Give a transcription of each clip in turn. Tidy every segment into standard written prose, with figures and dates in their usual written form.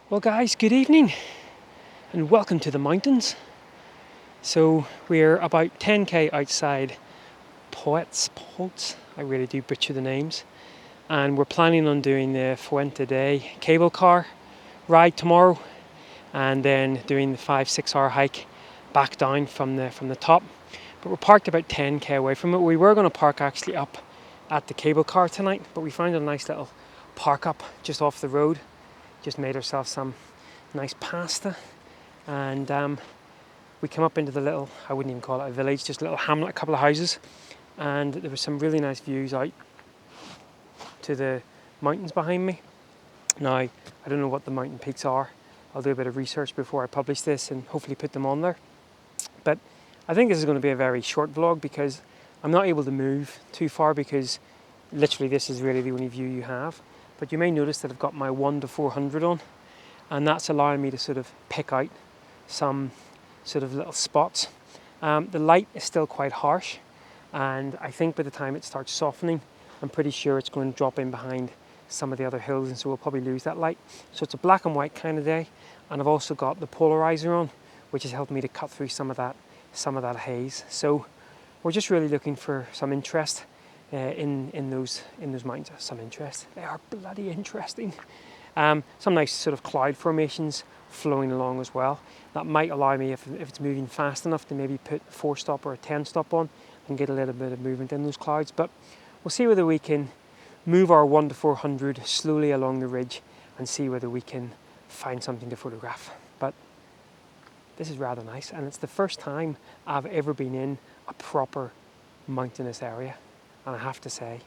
Well guys, good evening and welcome to the mountains. So we're about 10k outside Poets, I really do butcher the names, and we're planning on doing the Fuente Day cable car ride tomorrow and then doing the 5-6 hour hike back down from the top. But we're parked about 10k away from it. We were going to park actually up at the cable car tonight, but we found a nice little park up just off the road. Just made ourselves some nice pasta, and we came up into the little, I wouldn't even call it a village, just a little hamlet, a couple of houses, and there were some really nice views out to the mountains behind me. Now, I don't know what the mountain peaks are. I'll do a bit of research before I publish this and hopefully put them on there. But I think this is going to be a very short vlog because I'm not able to move too far because literally this is really the only view you have. But you may notice that I've got my 1-400 on, and that's allowing me to sort of pick out some sort of little spots. The light is still quite harsh, and I think by the time it starts softening, I'm pretty sure it's going to drop in behind some of the other hills, and so we'll probably lose that light. So it's a black and white kind of day, and I've also got the polarizer on, which has helped me to cut through some of that haze. So we're just really looking for some interest in those mountains. Some interest. They are bloody interesting. Some nice sort of cloud formations flowing along as well. That might allow me, if it's moving fast enough, to maybe put a 4-stop or a 10-stop on and get a little bit of movement in those clouds. But we'll see whether we can move our 1-400 slowly along the ridge and see whether we can find something to photograph. But this is rather nice, and it's the first time I've ever been in a proper mountainous area, and I have to say,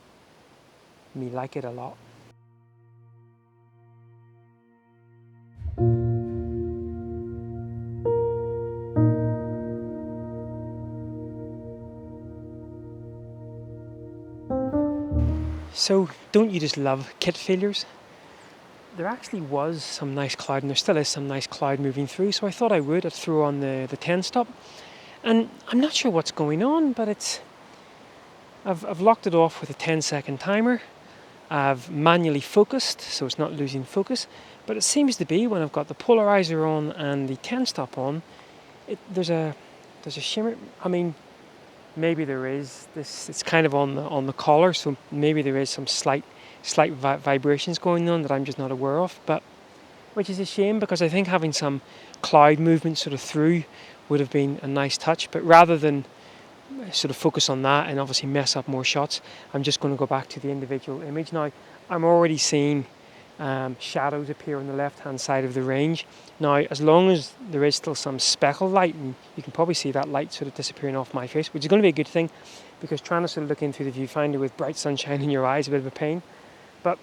me like it a lot. So, don't you just love kit failures? There actually was some nice cloud, and there still is some nice cloud moving through, so I thought I'd throw on the 10-stop. And I'm not sure what's going on, but I've locked it off with a 10-second timer. I've manually focused, so it's not losing focus, but it seems to be when I've got the polarizer on and the 10-stop on, there's a shimmer. I mean, maybe there is this. It's kind of on the collar, so maybe there is some slight vibrations going on that I'm just not aware of. But which is a shame because I think having some cloud movement sort of through would have been a nice touch. But rather than sort of focus on that and obviously mess up more shots, I'm just going to go back to the individual image now. I'm already seeing shadows appear on the left-hand side of the range. Now, as long as there is still some speckle light, and you can probably see that light sort of disappearing off my face, which is going to be a good thing, because trying to sort of look in through the viewfinder with bright sunshine in your eyes is a bit of a pain. But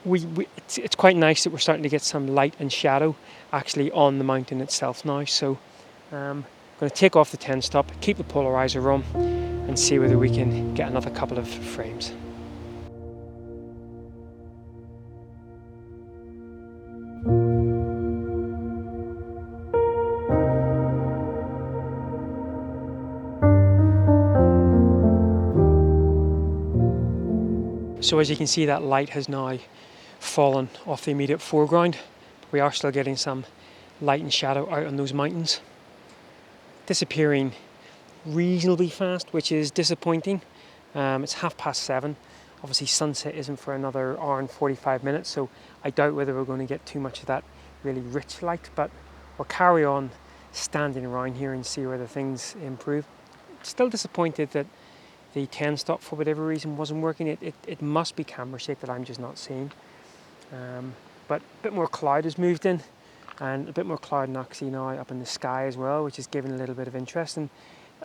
it's quite nice that we're starting to get some light and shadow actually on the mountain itself now. So I'm going to take off the 10-stop, keep the polarizer on, and see whether we can get another couple of frames. So as you can see, that light has now fallen off the immediate foreground. We are still getting some light and shadow out on those mountains. Disappearing reasonably fast, which is disappointing. It's 7:30. Obviously sunset isn't for another hour and 45 minutes, so I doubt whether we're going to get too much of that really rich light, but we'll carry on standing around here and see whether things improve. Still disappointed that the 10-stop, for whatever reason, wasn't working. It must be camera shake that I'm just not seeing. But a bit more cloud has moved in, and a bit more cloud and actually now up in the sky as well, which is giving a little bit of interest. And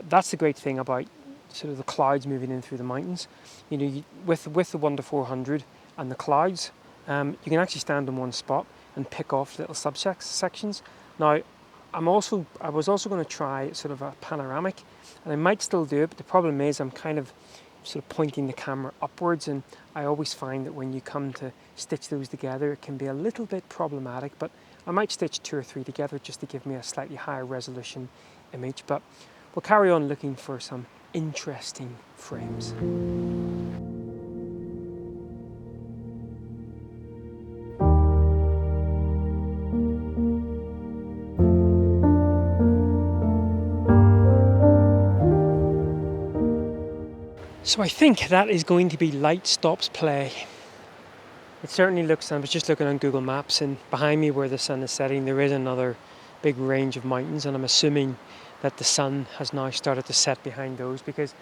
that's the great thing about sort of the clouds moving in through the mountains. You know, with the 1-400 and the clouds, you can actually stand in one spot and pick off little subsections. Now, I was also going to try sort of a panoramic, and I might still do it, but the problem is I'm kind of sort of pointing the camera upwards, and I always find that when you come to stitch those together, it can be a little bit problematic, but I might stitch 2 or 3 together just to give me a slightly higher resolution image. But we'll carry on looking for some interesting frames. So I think that is going to be light stops play. It certainly looks, I was just looking on Google Maps, and behind me where the sun is setting there is another big range of mountains, and I'm assuming that the sun has now started to set behind those, because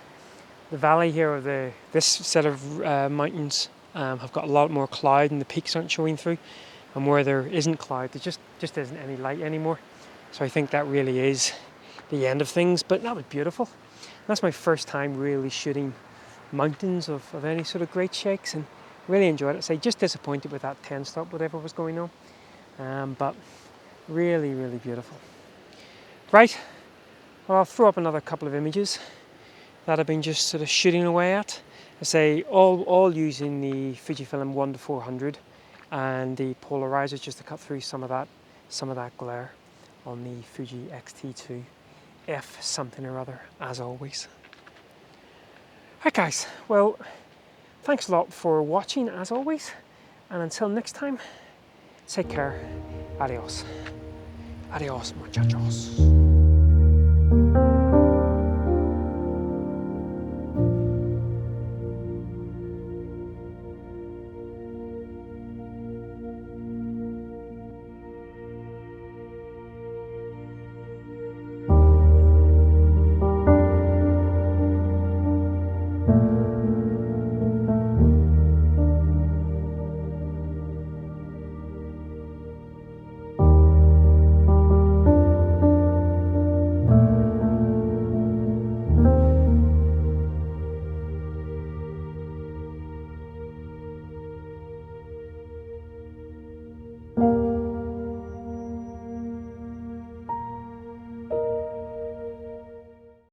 the valley here of this set of mountains have got a lot more cloud and the peaks aren't showing through, and where there isn't cloud there just isn't any light anymore. So I think that really is the end of things, but that was beautiful. That's my first time really shooting mountains of any sort of great shakes, and really enjoyed it. So just disappointed with that 10 stop whatever was going on, but really beautiful. Right, well, I'll throw up another couple of images that I've been just sort of shooting away at. I say all using the Fujifilm 1-400 and the polarizer just to cut through some of that glare on the Fuji X-T2 F something or other, as always. Right guys, well, thanks a lot for watching as always, and until next time, take care. Adios. Adios, muchachos.